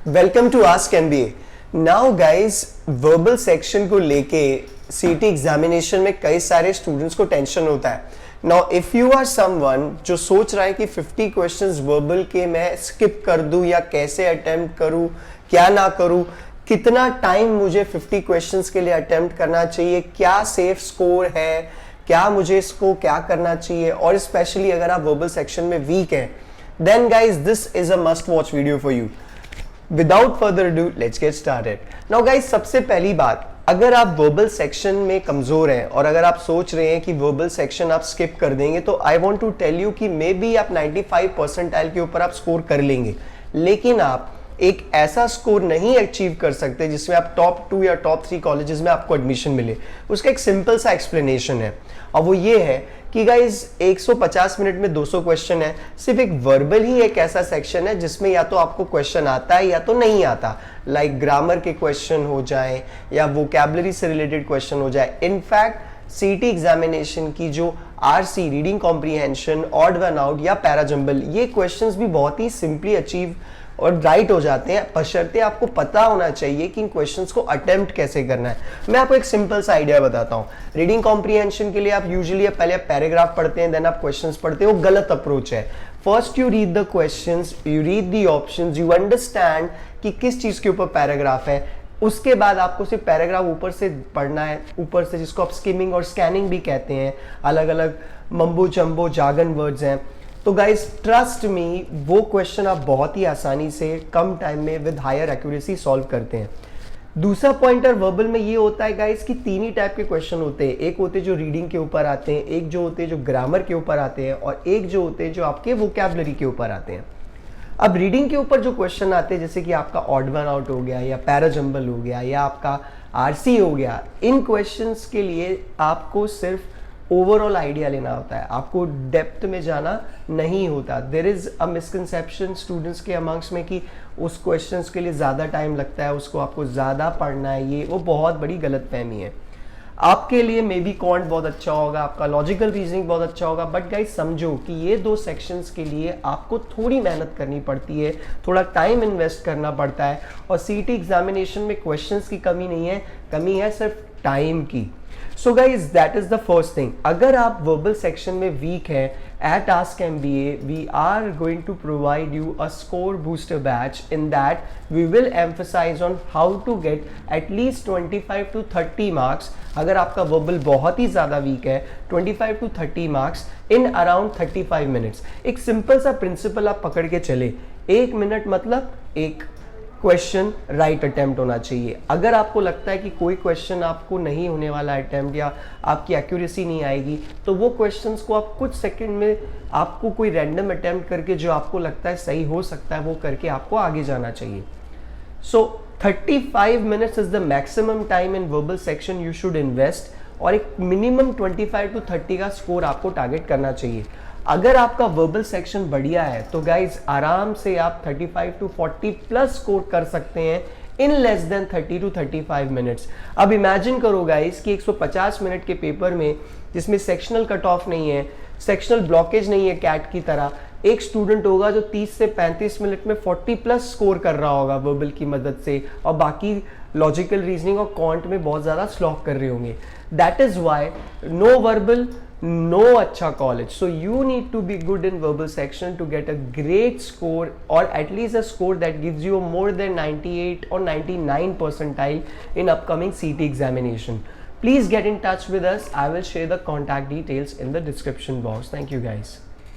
Welcome to Ask MBA. Now guys, verbal section को लेके सीटी एग्जामिनेशन में कई सारे स्टूडेंट्स को टेंशन होता है। Now if you are someone जो सोच रहा है कि 50 क्वेश्चंस वर्बल के मैं स्किप कर दूं या कैसे अटेम्प्ट करूं, क्या ना करूं, कितना टाइम मुझे 50 क्वेश्चंस के लिए अटेम्प्ट करना चाहिए, क्या सेफ स्कोर है, क्या मुझे इसको क्या करना चाहिए, और स्पेशली अगर आप वर्बल सेक्शन में वीक हैं, then guys this is a must watch video for you. Without further ado, let's get started. Now guys, सबसे पहली बात, अगर आप वर्बल सेक्शन में कमजोर हैं और अगर आप सोच रहे हैं कि वर्बल सेक्शन आप स्किप कर देंगे, तो I want to tell you कि मे बी आप 95 परसेंटाइल के ऊपर आप स्कोर कर लेंगे, लेकिन आप एक ऐसा स्कोर नहीं अचीव कर सकते जिसमें आप टॉप 2 या टॉप 3 कॉलेजेस में आपको एडमिशन मिले। उसका एक सिंपल सा एक्सप्लेनेशन है, और वो ये है कि गाइज 150 मिनट में 200 क्वेश्चन है। सिर्फ एक वर्बल ही एक ऐसा सेक्शन है जिसमें या तो आपको क्वेश्चन आता है या तो नहीं आता, लाइक ग्रामर के क्वेश्चन हो जाए या वोकैबुलरी से रिलेटेड क्वेश्चन हो जाए। इनफैक्ट सीटी एग्जामिनेशन की जो RC, reading comprehension, odd one out या पैराजंबल, ये क्वेश्चंस भी बहुत ही सिंपली अचीव और राइट हो जाते हैं, बशर्ते आपको पता होना चाहिए कि इन क्वेश्चंस को अटेम्प्ट कैसे करना है। मैं आपको एक सिंपल सा आइडिया बताता हूँ। रीडिंग कॉम्प्रीहेंशन के लिए आप यूजुअली पहले पैराग्राफ पढ़ते हैं, देन आप क्वेश्चंस पढ़ते हैं। वो गलत अप्रोच है। First you read the questions, you read the options, you understand कि किस चीज के ऊपर पैराग्राफ है। उसके बाद आपको सिर्फ पैराग्राफ ऊपर से पढ़ना है, ऊपर से, जिसको आप स्किमिंग और स्कैनिंग भी कहते हैं। अलग अलग मम्बो चम्बो जार्गन वर्ड्स हैं। तो गाइस ट्रस्ट मी, वो क्वेश्चन आप बहुत ही आसानी से कम टाइम में विद हायर एक्यूरेसी सॉल्व करते हैं। दूसरा पॉइंटर वर्बल में ये होता है गाइस कि 3 ही टाइप के क्वेश्चन होते हैं। एक होते हैं जो रीडिंग के ऊपर आते हैं, एक जो होते हैं जो ग्रामर के ऊपर आते हैं, और एक जो होते हैं जो आपके वोकैबुलरी के ऊपर आते हैं। अब रीडिंग के ऊपर जो क्वेश्चन आते हैं, जैसे कि आपका ऑड वन आउट हो गया या पैराजंबल हो गया या आपका आरसी हो गया, इन क्वेश्चंस के लिए आपको सिर्फ ओवरऑल आइडिया लेना होता है, आपको डेप्थ में जाना नहीं होता। There is a misconception students के अमंग्स में कि उस क्वेश्चंस के लिए ज़्यादा टाइम लगता है, उसको आपको ज़्यादा पढ़ना है। ये वो बहुत बड़ी गलतफहमी है। आपके लिए मे बी क्वांट बहुत अच्छा होगा, आपका लॉजिकल रीजनिंग बहुत अच्छा होगा, बट गाइस समझो कि ये 2 सेक्शंस के लिए आपको थोड़ी मेहनत करनी पड़ती है, थोड़ा टाइम इन्वेस्ट करना पड़ता है। और सीटी एग्जामिनेशन में क्वेश्चंस की कमी नहीं है, कमी है सिर्फ टाइम की। So guys that is the first thing. अगर आप वर्बल सेक्शन में वीक है, at Ask MBA we are going to provide you a score booster batch. In that we will emphasise on how to get at least 25 to 30 marks. अगर आपका verbal बहुत ही ज़्यादा week है, 25 to 30 marks in around 35 minutes. एक simple सा principal आप पकड़ के चले, 1 मिनट मतलब एक क्वेश्चन राइट अटेम्प्ट होना चाहिए। अगर आपको लगता है कि कोई क्वेश्चन आपको नहीं होने वाला अटेम्प्ट या आपकी एक्यूरेसी नहीं आएगी, तो वो क्वेश्चंस को आप कुछ सेकंड में आपको कोई रैंडम अटेम्प्ट करके जो आपको लगता है सही हो सकता है वो करके आपको आगे जाना चाहिए। सो 35 minutes is the maximum time in verbal section you should invest, और एक मिनिमम 25 to 30 का स्कोर आपको टारगेट करना चाहिए। अगर आपका वर्बल सेक्शन बढ़िया है तो गाइज आराम से आप 35 to 40 प्लस स्कोर कर सकते हैं in less than 30 to 35 minutes. अब इमेजिन करो गाइज कि 150 मिनट के पेपर में, जिसमें सेक्शनल कट ऑफ नहीं है, सेक्शनल ब्लॉकेज नहीं है कैट की तरह, एक स्टूडेंट होगा जो 30 से 35 मिनट में 40 प्लस स्कोर कर रहा होगा वर्बल की मदद से, और बाकी लॉजिकल रीजनिंग और क्वांट में बहुत ज़्यादा स्लॉक कर रहे होंगे। That is why no verbal, no अच्छा college. So you need to be good in verbal section to get a great score, or at least a score that gives you a more than 98 or 99 percentile in upcoming CT examination. Please get in touch with us. I will share the contact details in the description box. Thank you guys.